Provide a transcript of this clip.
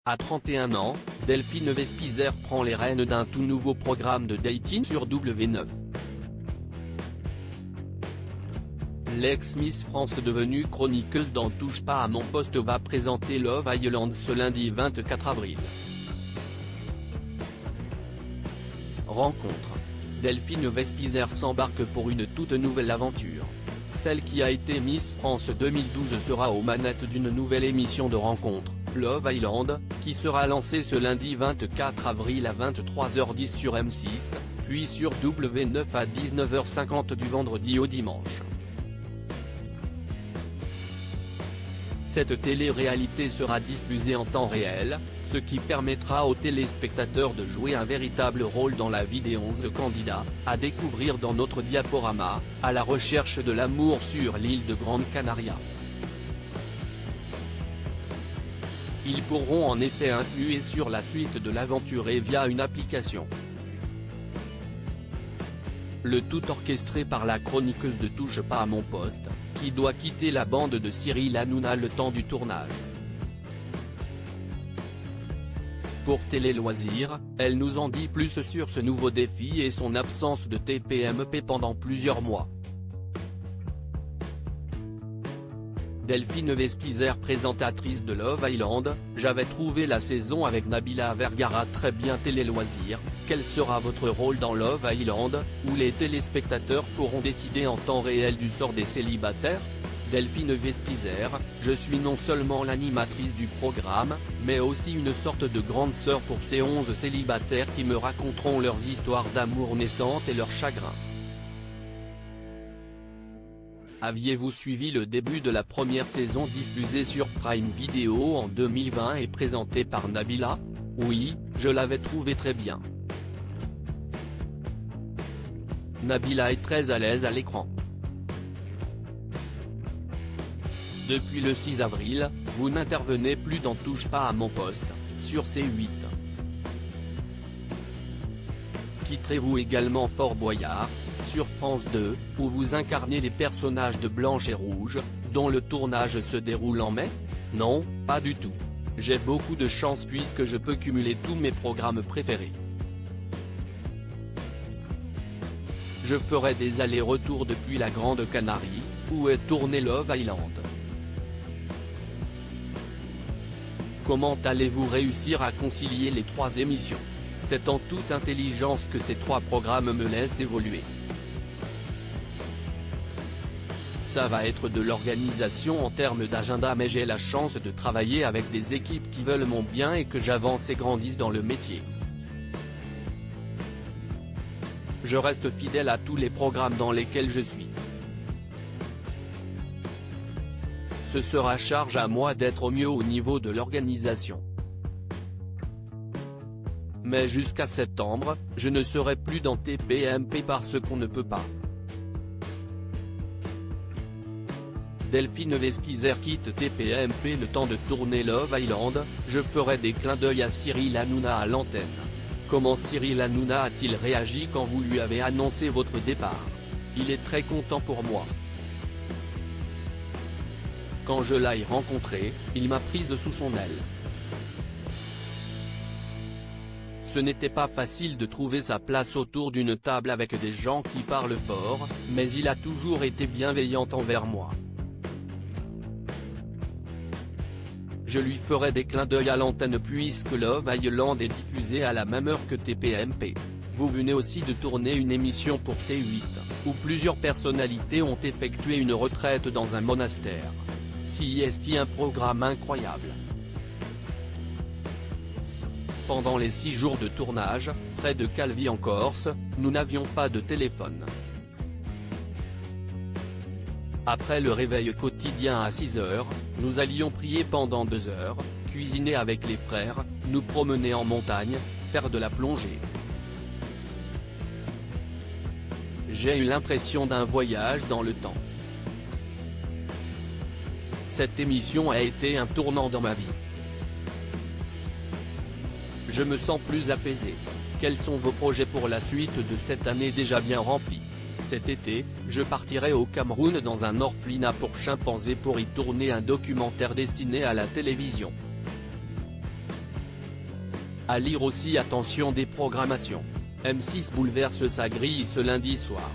À 31 ans, Delphine Vespizer prend les rênes d'un tout nouveau programme de dating sur W9. L'ex-Miss France devenue chroniqueuse dans Touche pas à mon poste va présenter Love Island ce lundi 24 avril. Rencontre. Delphine Vespizer s'embarque pour une toute nouvelle aventure. Celle qui a été Miss France 2012 sera aux manettes d'une nouvelle émission de rencontre, Love Island, qui sera lancée ce lundi 24 avril à 23h10 sur M6, puis sur W9 à 19h50 du vendredi au dimanche. Cette télé-réalité sera diffusée en temps réel, ce qui permettra aux téléspectateurs de jouer un véritable rôle dans la vie des 11 candidats, à découvrir dans notre diaporama, à la recherche de l'amour sur l'île de Grande Canaria. Ils pourront en effet influer sur la suite de l'aventure et via une application. Le tout orchestré par la chroniqueuse de Touche pas à mon poste, qui doit quitter la bande de Cyril Hanouna le temps du tournage. Pour Télé Loisirs, elle nous en dit plus sur ce nouveau défi et son absence de TPMP pendant plusieurs mois. Delphine Vespizer, présentatrice de Love Island, j'avais trouvé la saison avec Nabila Vergara très bien. Télé Loisirs, quel sera votre rôle dans Love Island, où les téléspectateurs pourront décider en temps réel du sort des célibataires? Delphine Vespizer, je suis non seulement l'animatrice du programme, mais aussi une sorte de grande sœur pour ces 11 célibataires qui me raconteront leurs histoires d'amour naissantes et leurs chagrins. Aviez-vous suivi le début de la première saison diffusée sur Prime Video en 2020 et présentée par Nabila? Oui, je l'avais trouvé très bien. Nabila est très à l'aise à l'écran. Depuis le 6 avril, vous n'intervenez plus dans Touche pas à mon poste, sur C8. Quitterez-vous également Fort Boyard, sur France 2, où vous incarnez les personnages de Blanche et Rouge, dont le tournage se déroule en mai? Non, pas du tout. J'ai beaucoup de chance puisque je peux cumuler tous mes programmes préférés. Je ferai des allers-retours depuis la Grande Canarie, où est tourné Love Island. Comment allez-vous réussir à concilier les 3 émissions? C'est en toute intelligence que ces 3 programmes me laissent évoluer. Ça va être de l'organisation en termes d'agenda, mais j'ai la chance de travailler avec des équipes qui veulent mon bien et que j'avance et grandisse dans le métier. Je reste fidèle à tous les programmes dans lesquels je suis. Ce sera charge à moi d'être au mieux au niveau de l'organisation. Mais jusqu'à septembre, je ne serai plus dans TPMP parce qu'on ne peut pas. Delphine Vespizer quitte TPMP le temps de tourner Love Island, je ferai des clins d'œil à Cyril Hanouna à l'antenne. Comment Cyril Hanouna a-t-il réagi quand vous lui avez annoncé votre départ? Il est très content pour moi. Quand je l'ai rencontré, il m'a prise sous son aile. Ce n'était pas facile de trouver sa place autour d'une table avec des gens qui parlent fort, mais il a toujours été bienveillant envers moi. Je lui ferai des clins d'œil à l'antenne puisque Love Island est diffusé à la même heure que TPMP. Vous venez aussi de tourner une émission pour C8, où plusieurs personnalités ont effectué une retraite dans un monastère. C'est un programme incroyable. Pendant les 6 jours de tournage, près de Calvi en Corse, nous n'avions pas de téléphone. Après le réveil quotidien à 6 heures, nous allions prier pendant 2 heures, cuisiner avec les frères, nous promener en montagne, faire de la plongée. J'ai eu l'impression d'un voyage dans le temps. Cette émission a été un tournant dans ma vie. Je me sens plus apaisé. Quels sont vos projets pour la suite de cette année déjà bien remplie? Cet été, je partirai au Cameroun dans un orphelinat pour chimpanzés pour y tourner un documentaire destiné à la télévision. À lire aussi, attention des programmations. M6 bouleverse sa grille ce lundi soir.